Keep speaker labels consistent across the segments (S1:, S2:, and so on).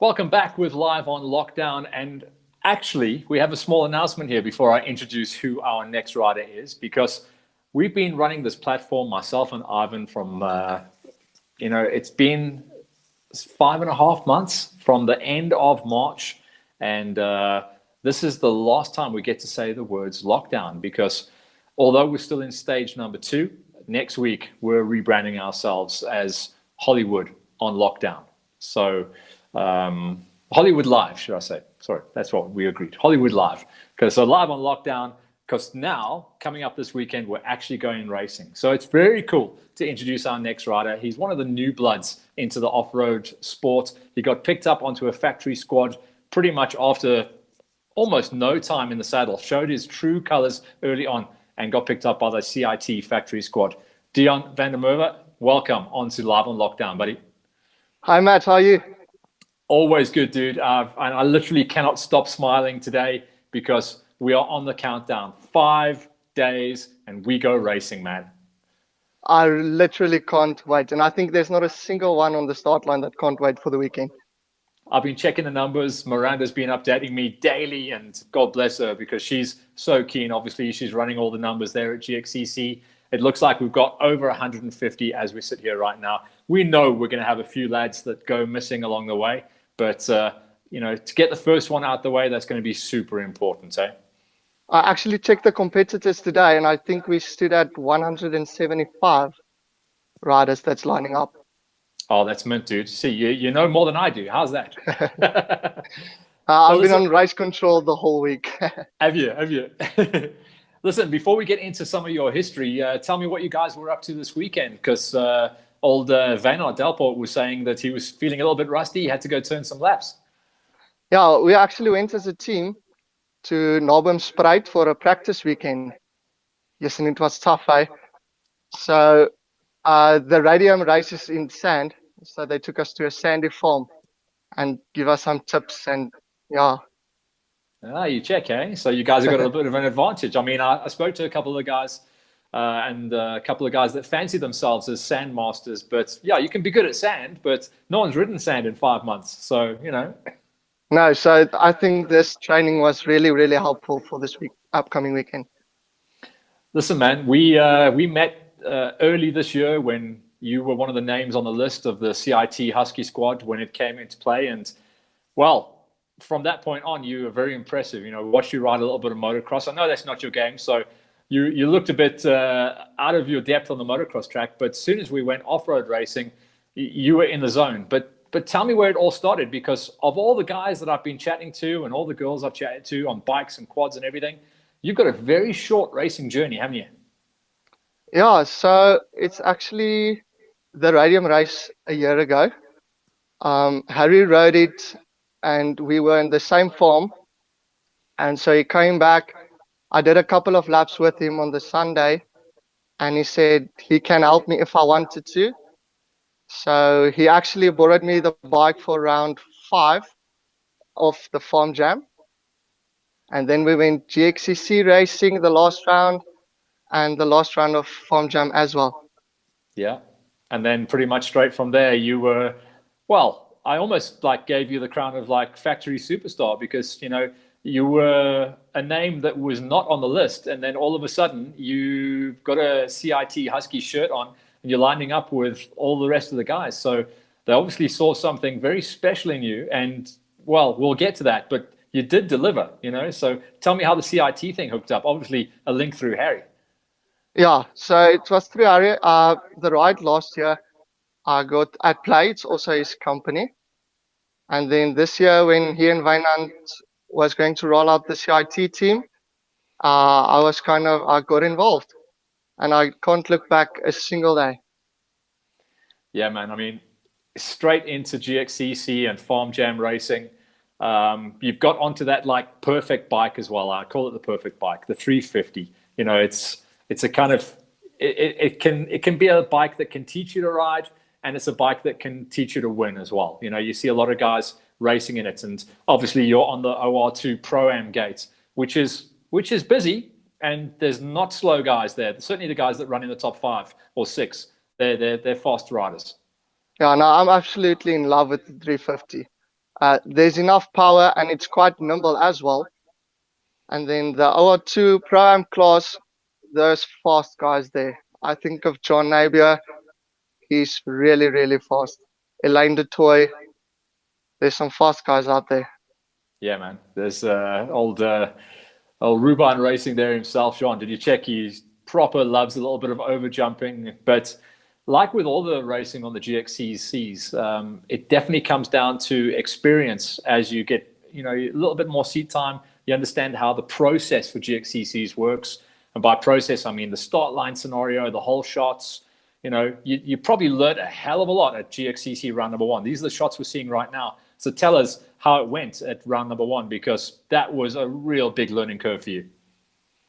S1: Welcome back with Live on Lockdown. And actually, we have a small announcement here before I introduce who our next rider is, because we've been running this platform, myself and Ivan, from, it's been 5.5 months from the end of March. And this is the last time we get to say the words lockdown, because although we're still in stage number 2, next week we're rebranding ourselves as Hollywood on Lockdown. So Hollywood Live, should I say? Sorry, that's what we agreed. Hollywood Live. So Live on Lockdown, because now, coming up this weekend, we're actually going racing. So it's very cool to introduce our next rider. He's one of the new bloods into the off-road sport. He got picked up onto a factory squad pretty much after almost no time in the saddle, showed his true colors early on, and got picked up by the CIT factory squad. Dijan Van Der Merwe, welcome onto Live on Lockdown, buddy.
S2: Hi, Matt. How are you?
S1: Always good, dude. I literally cannot stop smiling today because we are on the countdown. 5 days and we go racing, man.
S2: I literally can't wait. And I think there's not a single one on the start line that can't wait for the weekend.
S1: I've been checking the numbers. Miranda's been updating me daily, and God bless her because she's so keen. Obviously, she's running all the numbers there at GXCC. It looks like we've got over 150 as we sit here right now. We know we're going to have a few lads that go missing along the way. But, to get the first one out the way, that's going to be super important, eh?
S2: I actually checked the competitors today, and I think we stood at 175 riders that's lining up.
S1: Oh, that's mint, dude. See, you know more than I do. How's that?
S2: I've been on race control the whole week.
S1: Have you? Listen, before we get into some of your history, tell me what you guys were up to this weekend, because old Wynand Delport was saying that he was feeling a little bit rusty. He had to go turn some laps.
S2: Yeah, we actually went as a team to Spruit for a practice weekend. Yes, and it was tough, eh? So the radium races in sand, so they took us to a sandy farm and give us some tips, and yeah.
S1: Ah, you check, eh? So you guys have got a bit of an advantage. I mean, I spoke to a couple of the guys and a couple of guys that fancy themselves as sand masters. But yeah, you can be good at sand, but no one's ridden sand in 5 months. So,
S2: No, so I think this training was really, really helpful for this upcoming weekend.
S1: Listen, man, we met early this year when you were one of the names on the list of the CIT Husky squad when it came into play. And, well, from that point on, you were very impressive. Watched you ride a little bit of motocross. I know that's not your game, so you looked a bit out of your depth on the motocross track. But as soon as we went off-road racing, you were in the zone. But tell me where it all started, because of all the guys that I've been chatting to and all the girls I've chatted to on bikes and quads and everything, you've got a very short racing journey, haven't you?
S2: Yeah, so it's actually the radium race a year ago. Harry rode it, and we were in the same farm. And so he came back. I did a couple of laps with him on the Sunday, and he said he can help me if I wanted to. So he actually borrowed me the bike for round 5 of the farm jam. And then we went GXCC racing the last round and the last round of farm jam as well.
S1: Yeah. And then pretty much straight from there, you were, well, I almost gave you the crown of factory superstar, because, you were a name that was not on the list. And then all of a sudden you've got a CIT Husky shirt on and you're lining up with all the rest of the guys. So they obviously saw something very special in you. And, well, we'll get to that, but you did deliver, So tell me how the CIT thing hooked up. Obviously a link through Harry.
S2: Yeah, so it was through Harry. The ride last year I got at Play. It's also his company. And then this year, when he and Wynand was going to roll out the CIT team, I got involved, and I can't look back a single day.
S1: Yeah, man. I mean, straight into GXCC and Farm Jam racing. You've got onto that perfect bike as well. I call it the perfect bike, the 350. It's a kind of it can be a bike that can teach you to ride, and it's a bike that can teach you to win as well. You see a lot of guys racing in it, and obviously you're on the OR2 Pro-Am gates, which is busy, and there's not slow guys there. Certainly the guys that run in the top 5 or 6, they're fast riders.
S2: Yeah, no, I'm absolutely in love with the 350. There's enough power and it's quite nimble as well. And then the OR2 Pro-Am class, those fast guys there. I think of John Napier, he's really, really fast. Elaine de Toy, there's some fast guys out there.
S1: Yeah, man. There's old Rubine Racing there himself, John. Did you check? He proper loves a little bit of over jumping, but like with all the racing on the GXCCs, it definitely comes down to experience. As you get, a little bit more seat time, you understand how the process for GXCCs works. And by process, I mean the start line scenario, the whole shots. You probably learned a hell of a lot at GXCC round number 1. These are the shots we're seeing right now. So tell us how it went at round number 1, because that was a real big learning curve for you.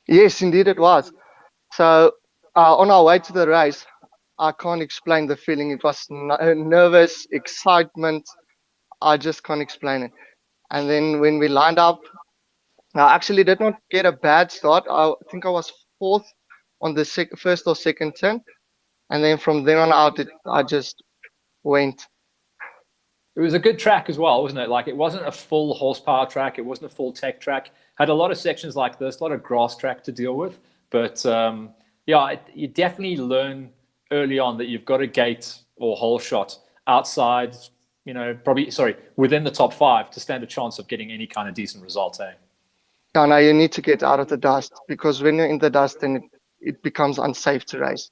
S2: Yes, indeed it was. So on our way to the race, I can't explain the feeling. It was nervous, excitement. I just can't explain it. And then when we lined up, I actually did not get a bad start. I think I was 4th on the first or second turn. And then from then on out, I just went.
S1: It was a good track as well, wasn't it? Like, it wasn't a full horsepower track. It wasn't a full tech track. Had a lot of sections like this, a lot of grass track to deal with. But you definitely learn early on that you've got a gate or hole shot outside, within the top 5 to stand a chance of getting any kind of decent result, eh?
S2: Yeah, no, you need to get out of the dust, because when you're in the dust, then it becomes unsafe to race.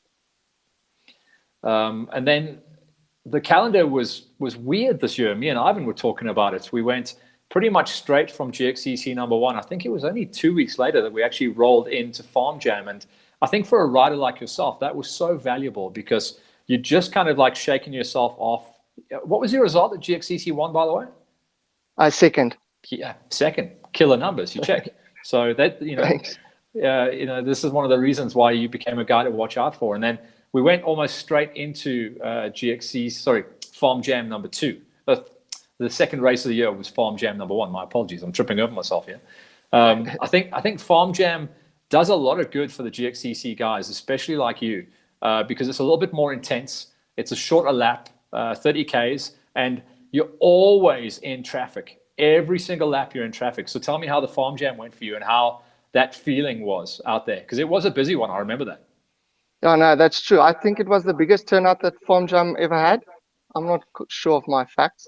S1: And then the calendar was weird this year. Me and Ivan were talking about it. We went pretty much straight from GXCC number 1. I think it was only 2 weeks later that we actually rolled into Farm Jam. And I think for a rider like yourself, that was so valuable, because you're just kind of like shaking yourself off. What was your result at GXCC 1, by the way?
S2: Second.
S1: Yeah, second. Killer numbers, you check. So that,
S2: Thanks.
S1: This is one of the reasons why you became a guy to watch out for. And then we went almost straight into Farm Jam number 2. The second race of the year was Farm Jam number 1. My apologies, I'm tripping over myself here. I think Farm Jam does a lot of good for the GXCC guys, especially like you, because it's a little bit more intense. It's a shorter lap, 30 Ks, and you're always in traffic. Every single lap you're in traffic. So tell me how the Farm Jam went for you and how that feeling was out there, because it was a busy one. I remember that.
S2: Yeah, no, that's true. I think it was the biggest turnout that Farm Jam ever had. I'm not sure of my facts,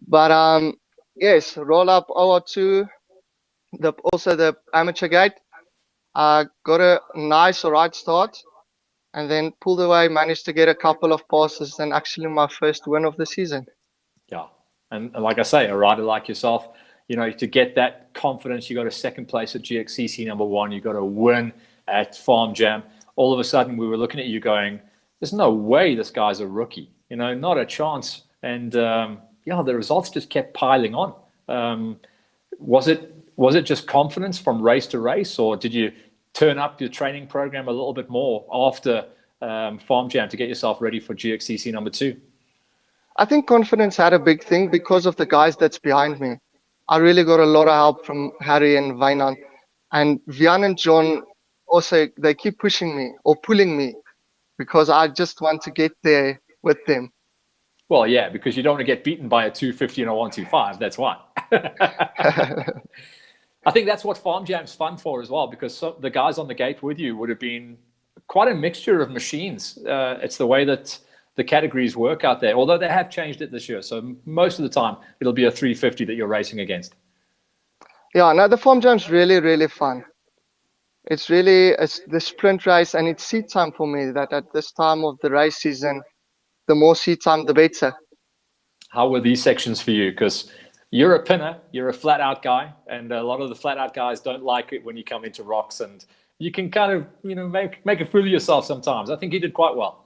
S2: but yes, roll up OR2, also the amateur gate. Got a nice right start, and then pulled away. Managed to get a couple of passes, and actually my first win of the season.
S1: Yeah, and like I say, a rider like yourself, to get that confidence, you got a second place at GXCC number 1. You got a win at Farm Jam. All of a sudden, we were looking at you going, "There's no way this guy's a rookie. Not a chance." And the results just kept piling on. Was it just confidence from race to race, or did you turn up your training program a little bit more after Farm Jam to get yourself ready for GXCC number 2?
S2: I think confidence had a big thing because of the guys that's behind me. I really got a lot of help from Harry and Wynand, and Vian and John also. They keep pushing me or pulling me, because I just want to get there with them.
S1: Well, yeah, because you don't want to get beaten by a 250 and a 125. That's why. I think that's what Farm Jam's fun for as well, because the guys on the gate with you would have been quite a mixture of machines. It's the way that the categories work out there, although they have changed it this year. So most of the time, it'll be a 350 that you're racing against.
S2: Yeah, no, the Farm Jam's really, really fun. It's really the sprint race, and it's seat time for me, that at this time of the race season, the more seat time, the better.
S1: How were these sections for you? Because you're a pinner, you're a flat out guy, and a lot of the flat out guys don't like it when you come into rocks, and you can kind of, make a fool of yourself sometimes. I think you did quite well.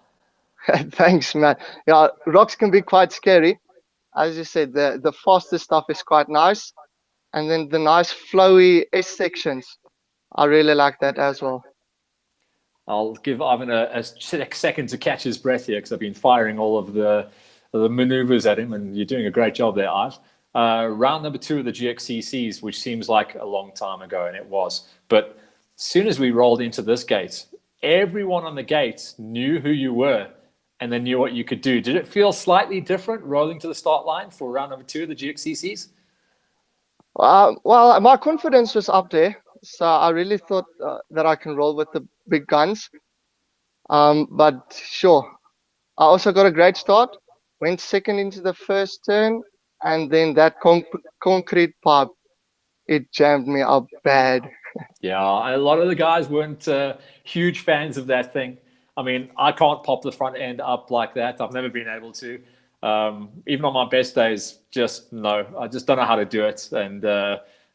S2: Thanks, man. Yeah, rocks can be quite scary. As you said, the faster stuff is quite nice, and then the nice flowy S sections, I really like that as well.
S1: I'll give Ivan a second to catch his breath here, because I've been firing all of the maneuvers at him, and you're doing a great job there, Ivan. Round number 2 of the GXCCs, which seems like a long time ago, and it was. But as soon as we rolled into this gate, everyone on the gate knew who you were. and then knew what you could do. Did it feel slightly different rolling to the start line for round number 2 of the GXCCs?
S2: Well, my confidence was up there, so I really thought that I can roll with the big guns. But sure, I also got a great start. Went second into the first turn, and then that concrete pipe, it jammed me up bad.
S1: Yeah, a lot of the guys weren't huge fans of that thing. I mean, I can't pop the front end up like that. I've never been able to. Even on my best days, just no. I just don't know how to do it. And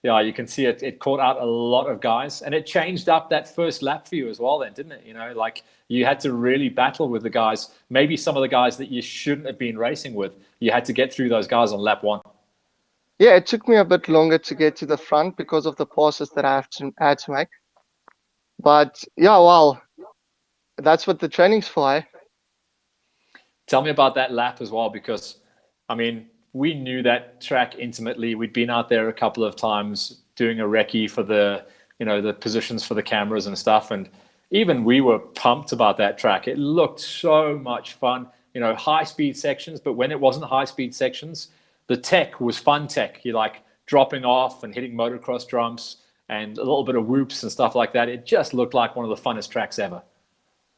S1: yeah, you can see it. It caught out a lot of guys, and it changed up that first lap for you as well. Then, didn't it? You know, like you had to really battle with the guys. Maybe some of the guys that you shouldn't have been racing with. You had to get through those guys on lap 1.
S2: Yeah, it took me a bit longer to get to the front because of the passes that I had to make. But yeah, well, that's what the training's for, eh?
S1: Tell me about that lap as well, because I mean, we knew that track intimately. We'd been out there a couple of times doing a recce for the, you know, the positions for the cameras and stuff. And even we were pumped about that track. It looked so much fun, you know, high speed sections. But when it wasn't high speed sections, the tech was fun tech. You like dropping off and hitting motocross jumps and a little bit of whoops and stuff like that. It just looked like one of the funnest tracks ever.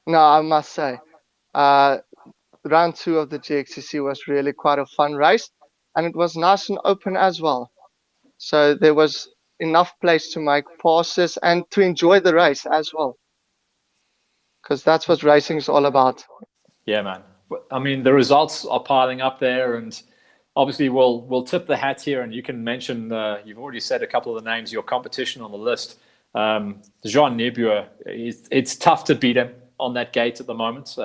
S2: No, I must say, uh, round 2 of the GXCC was really quite a fun race, and it was nice and open as well. So there was enough place to make passes and to enjoy the race as well, because that's what racing is all about.
S1: Yeah, man. I mean, the results are piling up there, and obviously we'll tip the hat here, and you can mention. You've already said a couple of the names. Your competition on the list, Dijan Van Der Merwe. It's tough to beat him on that gate at the moment.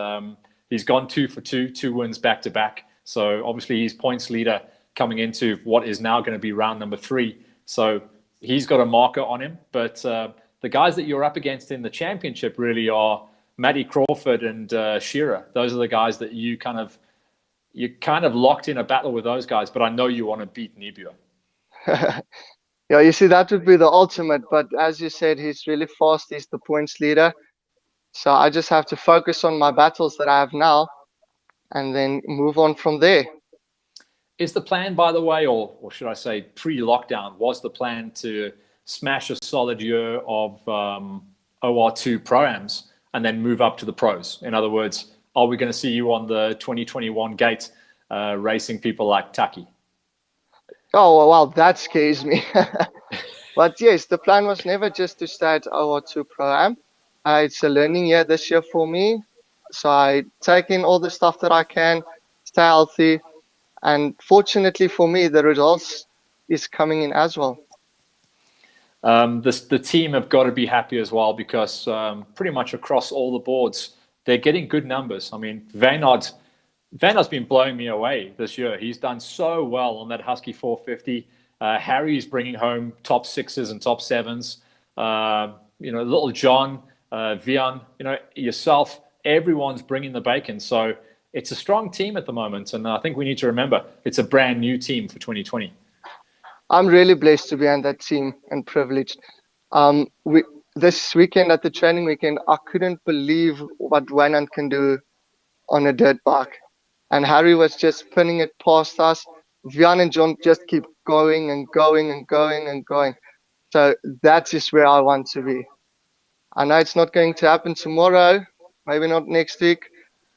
S1: He's gone 2 for 2, 2 wins back to back. So obviously he's points leader coming into what is now going to be round number 3. So he's got a marker on him. But the guys that you're up against in the championship really are Matty Crawford and Shearer. Those are the guys that you kind of locked in a battle with those guys. But I know you want to beat Nebua.
S2: Yeah, you see, that would be the ultimate. But as you said, he's really fast. He's the points leader. So I just have to focus on my battles that I have now and then move on from there.
S1: Is the plan, by the way, or should I say pre-lockdown, was the plan to smash a solid year of OR2 Pro-Ams and then move up to the pros? In other words, are we going to see you on the 2021 gate racing people like Taki?
S2: Oh, well, that scares me. But yes, the plan was never just to stay at OR2 Pro-Am. It's a learning year this year for me. So I take in all the stuff that I can, stay healthy. And fortunately for me, the results is coming in as well.
S1: The team have got to be happy as well, because pretty much across all the boards, they're getting good numbers. I mean, Vanard's been blowing me away this year. He's done so well on that Husky 450. Harry's bringing home top 6s and top 7s. You know, little John, Vian, you know, yourself, everyone's bringing the bacon. So it's a strong team at the moment. And I think we need to remember it's a brand new team for 2020.
S2: I'm really blessed to be on that team and privileged. This weekend at the training weekend, I couldn't believe what Wynand can do on a dirt bike. And Harry was just spinning it past us. Vian and John just keep going and going and going and going. So that is where I want to be. I know it's not going to happen tomorrow, maybe not next week,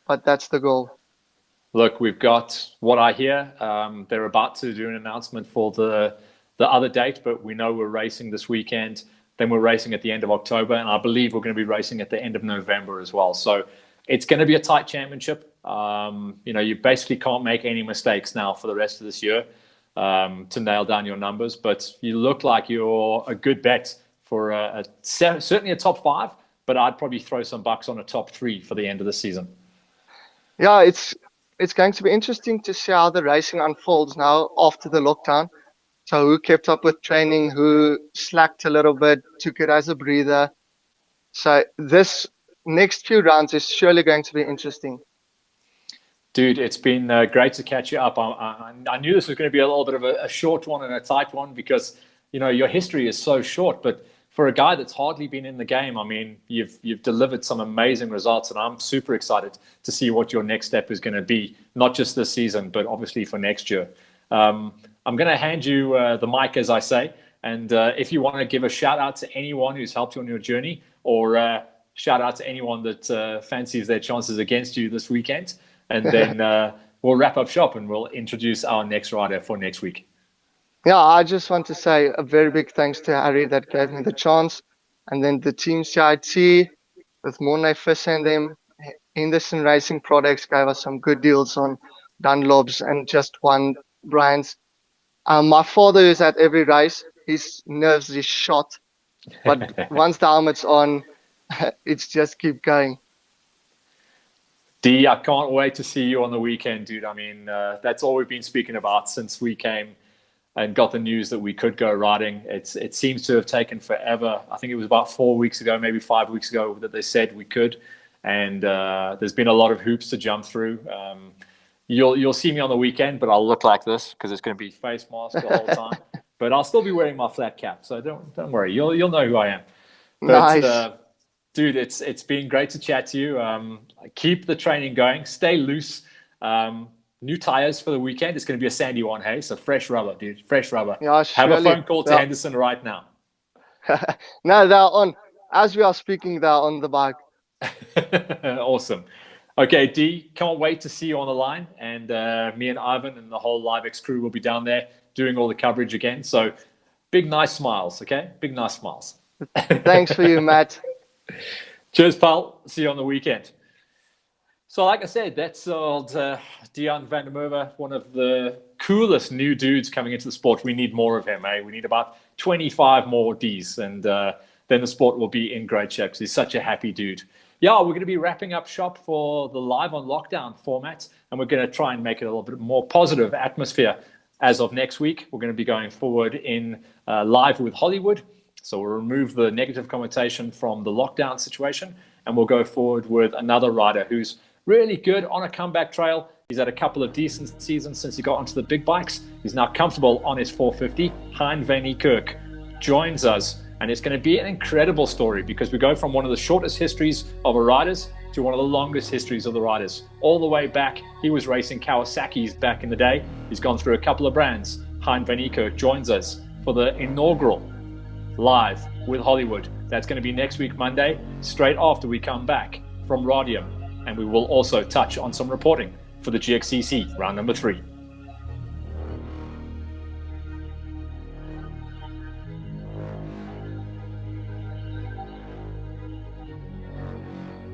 S2: but that's the goal.
S1: Look, we've got what I hear. They're about to do an announcement for the other date, but we know we're racing this weekend. Then we're racing at the end of October, and I believe we're going to be racing at the end of November as well. So it's going to be a tight championship. You know, you basically can't make any mistakes now for the rest of this year to nail down your numbers. But you look like you're a good bet for certainly a top 5, but I'd probably throw some bucks on a top 3 for the end of the season.
S2: Yeah, it's going to be interesting to see how the racing unfolds now after the lockdown. So who kept up with training, who slacked a little bit, took it as a breather. So this next few rounds is surely going to be interesting.
S1: Dude, it's been great to catch you up. I knew this was going to be a little bit of a short one and a tight one because, you know, your history is so short. But for a guy that's hardly been in the game, I mean, you've delivered some amazing results, and I'm super excited to see what your next step is going to be, not just this season, but obviously for next year. I'm going to hand you the mic, as I say, and if you want to give a shout out to anyone who's helped you on your journey, or shout out to anyone that fancies their chances against you this weekend, and then we'll wrap up shop and we'll introduce our next rider for next week.
S2: Yeah, I just want to say a very big thanks to Harry that gave me the chance, and then the team CIT with Mornay Fish and them. Henderson Racing Products gave us some good deals on Dunlops and Just One brands. My father is at every race. His nerves is shot, but once the helmet's on, it's just keep going.
S1: D, I can't wait to see you on the weekend, dude. I mean, that's all we've been speaking about since we came and got the news that we could go riding. It seems to have taken forever. I think it was about 4 weeks ago, maybe 5 weeks ago, that they said we could. And there's been a lot of hoops to jump through. You'll see me on the weekend, but I'll look like this because it's going to be face mask the whole time. But I'll still be wearing my flat cap, so don't worry. You'll know who I am. But,
S2: nice.
S1: Dude, it's been great to chat to you. Keep the training going. Stay loose. New tires for the weekend. It's going to be a sandy one, hey? So fresh rubber, dude. Fresh rubber.
S2: Yeah,
S1: have a phone call to Henderson right now.
S2: No, they're on. As we are speaking, they're on the bike.
S1: Awesome. Okay, D, can't wait to see you on the line. And me and Ivan and the whole LiveX crew will be down there doing all the coverage again. So big, nice smiles, okay? Big, nice smiles.
S2: Thanks for you, Matt.
S1: Cheers, pal. See you on the weekend. So like I said, that's old Dijan Van Der Merwe, one of the coolest new dudes coming into the sport. We need more of him, eh? We need about 25 more Ds, and then the sport will be in great shape because he's such a happy dude. Yeah, we're going to be wrapping up shop for the live on lockdown format, and we're going to try and make it a little bit more positive atmosphere. As of next week, we're going to be going forward in live with Hollywood. So we'll remove the negative connotation from the lockdown situation, and we'll go forward with another rider who's really good on a comeback trail. He's had a couple of decent seasons since he got onto the big bikes. He's now comfortable on his 450. Hein van Niekerk joins us, and it's going to be an incredible story because we go from one of the shortest histories of a riders to one of the longest histories of the riders. All the way back, he was racing Kawasaki's back in the day. He's gone through a couple of brands. Hein van Niekerk joins us for the inaugural live with Hollywood. That's going to be next week, Monday, straight after we come back from Radium. And we will also touch on some reporting for the GXCC round number 3.